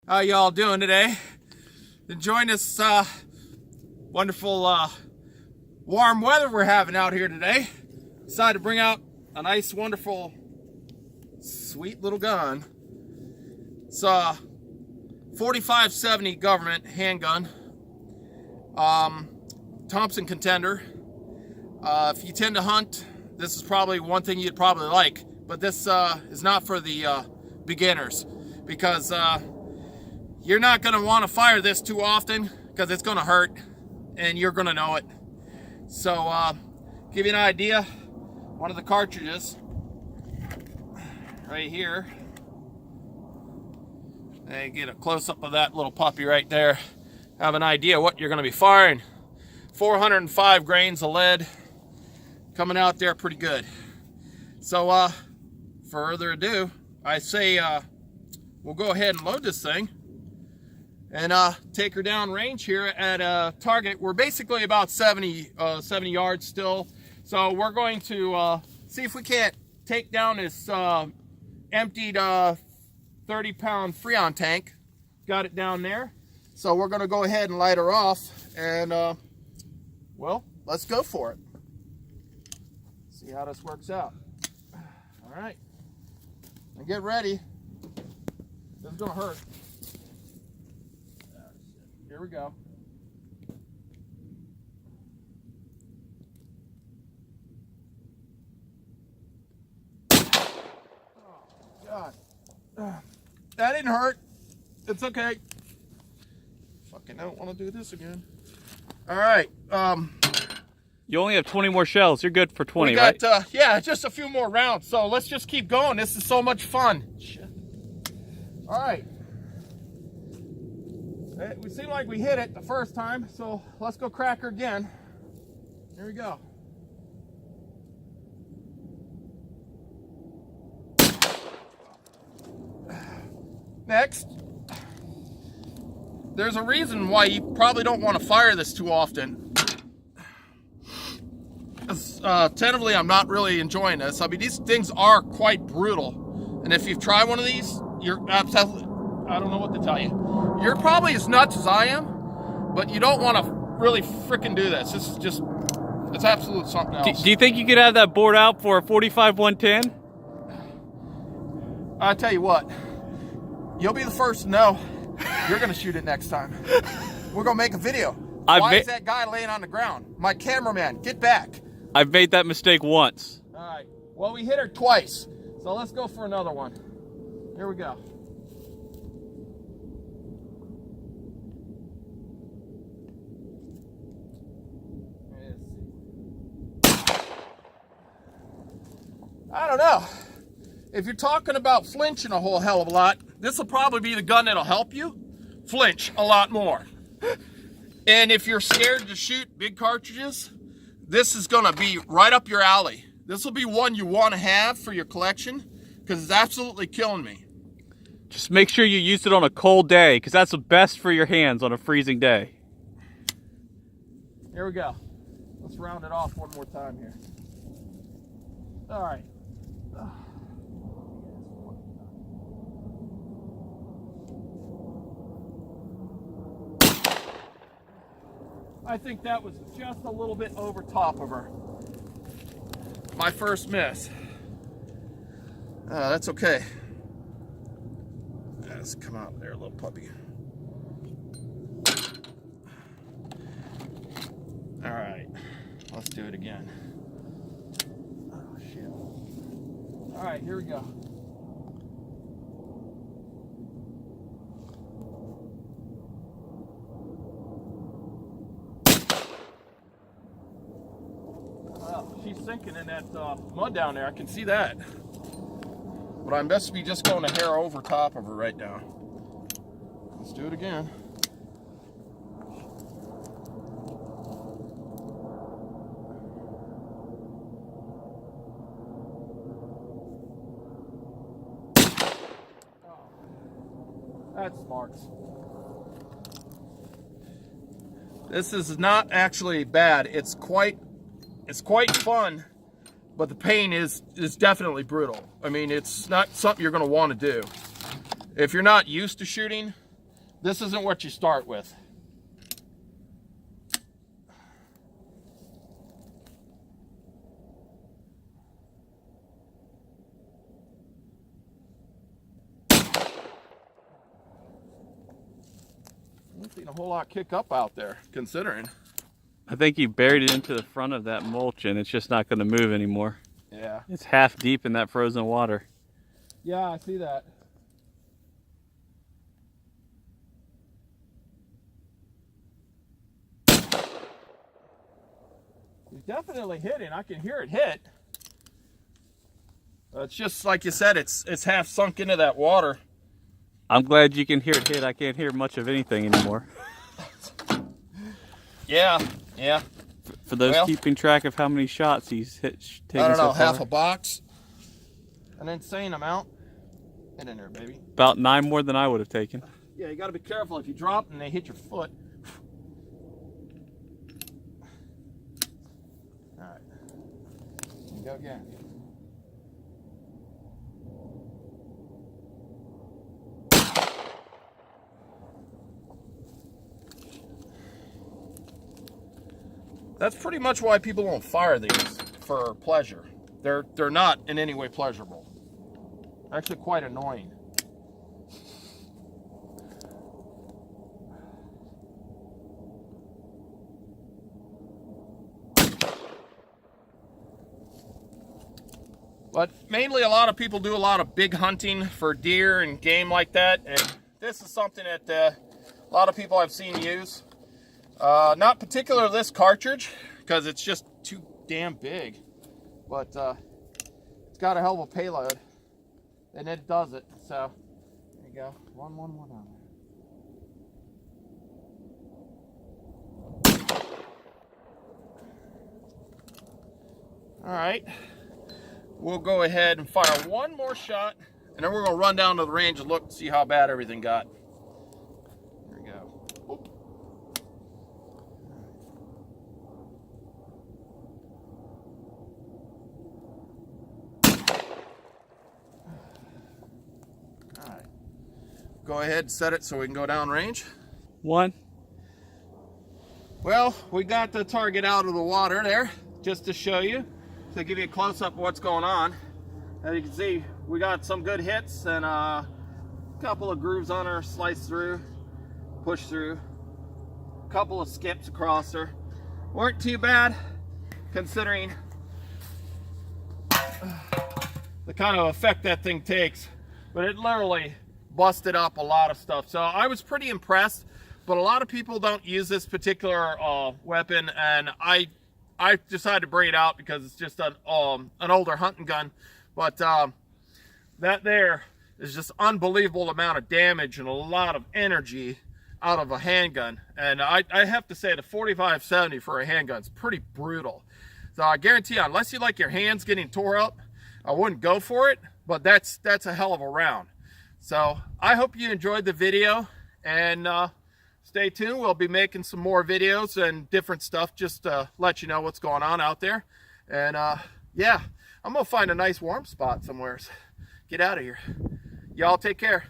How y'all doing today? Enjoying this wonderful warm weather we're having out here today. Decided to bring out a nice, wonderful, sweet little gun. It's a 4570 government handgun. Thompson Contender. If you tend to hunt, this is probably one thing you'd probably like. But this is not for the beginners, because you're not going to want to fire this too often because it's going to hurt and you're going to know it. So give you an idea, one of the cartridges right here, and get a close-up of that little puppy right there. Have an idea what you're going to be firing. 405 grains of lead coming out there pretty good. So further ado, I say we'll go ahead and load this thing and take her down range here at a target. We're basically about 70 yards still. So we're going to see if we can't take down this emptied 30-pound Freon tank. Got it down there. So we're going to go ahead and light her off, and well, let's go for it. See how this works out. All right, and get ready. This is going to hurt. Here we go. Oh, God. That didn't hurt. It's okay. Fucking don't want to do this again. All right. You only have 20 more shells. You're good for 20, we got, right? Yeah, just a few more rounds. So let's just keep going. This is so much fun. Shit. All right. We seem like we hit it the first time, so let's go crack her again. Here we go. Next. There's a reason why you probably don't want to fire this too often. Tentatively, I'm not really enjoying this. I mean, these things are quite brutal. And if you've tried one of these, you're absolutely, I don't know what to tell you. You're probably as nuts as I am, but you don't want to really frickin' do this. This is just, it's absolute something else. Do you think you could have that board out for a 45-110? I tell you what, you'll be the first to know. You're gonna shoot it next time. We're gonna make a video. Why is that guy laying on the ground? My cameraman, get back. I've made that mistake once. All right, well, we hit her twice, so let's go for another one. Here we go. I don't know. If you're talking about flinching a whole hell of a lot, this will probably be the gun that'll help you flinch a lot more. And if you're scared to shoot big cartridges, this is gonna be right up your alley. This will be one you want to have for your collection, because it's absolutely killing me. Just make sure you use it on a cold day, because that's the best for your hands on a freezing day. Here we go. Let's round it off one more time here. All right. I think that was just a little bit over top of her. My first miss. That's okay. Let's come out there, little puppy. All right, let's do it again. Oh, shit. All right, here we go. She's sinking in that mud down there. I can see that. But I'm best to be just going a hair over top of her right now. Let's do it again. Oh, that's smart. This is not actually bad. It's quite fun, but the pain is definitely brutal. I mean, it's not something you're going to want to do. If you're not used to shooting, This isn't what you start with. I've seen a whole lot kick up out there, considering. I think you buried it into the front of that mulch and it's just not going to move anymore. Yeah. It's half deep in that frozen water. Yeah, I see that. He's definitely hitting. I can hear it hit. It's just like you said, it's half sunk into that water. I'm glad you can hear it hit. I can't hear much of anything anymore. Yeah, yeah. For those keeping track of how many shots he's taken I don't know, so far. half a box. An insane amount. Get in there, baby. About 9 more than I would have taken. Yeah, you got to be careful if you drop and they hit your foot. All right. Go again. That's pretty much why people don't fire these for pleasure. They're not in any way pleasurable. Actually quite annoying. But mainly a lot of people do a lot of big hunting for deer and game like that, and this is something that a lot of people I've seen use. Not particular this cartridge, because it's just too damn big, but it's got a hell of a payload, and it does it. So there you go. One more down there. All right, we'll go ahead and fire one more shot, and then we're gonna run down to the range and look and see how bad everything got. There we go. Oop. All right, go ahead and set it so we can go down range. 1. Well, we got the target out of the water there, just to show you, to give you a close-up of what's going on. As you can see, we got some good hits and a couple of grooves on her, slice through, push through, a couple of skips across her. Weren't too bad, considering the kind of effect that thing takes, but it literally busted up a lot of stuff. So I was pretty impressed, but a lot of people don't use this particular weapon, and I decided to bring it out because it's just an older hunting gun. But that there is just unbelievable amount of damage and a lot of energy out of a handgun. And I have to say the 45-70 for a handgun is pretty brutal. So I guarantee you, unless you like your hands getting tore up, I wouldn't go for it, but that's a hell of a round. So I hope you enjoyed the video, and stay tuned. We'll be making some more videos and different stuff just to let you know what's going on out there. And yeah, I'm gonna find a nice warm spot somewhere. Get out of here. Y'all take care.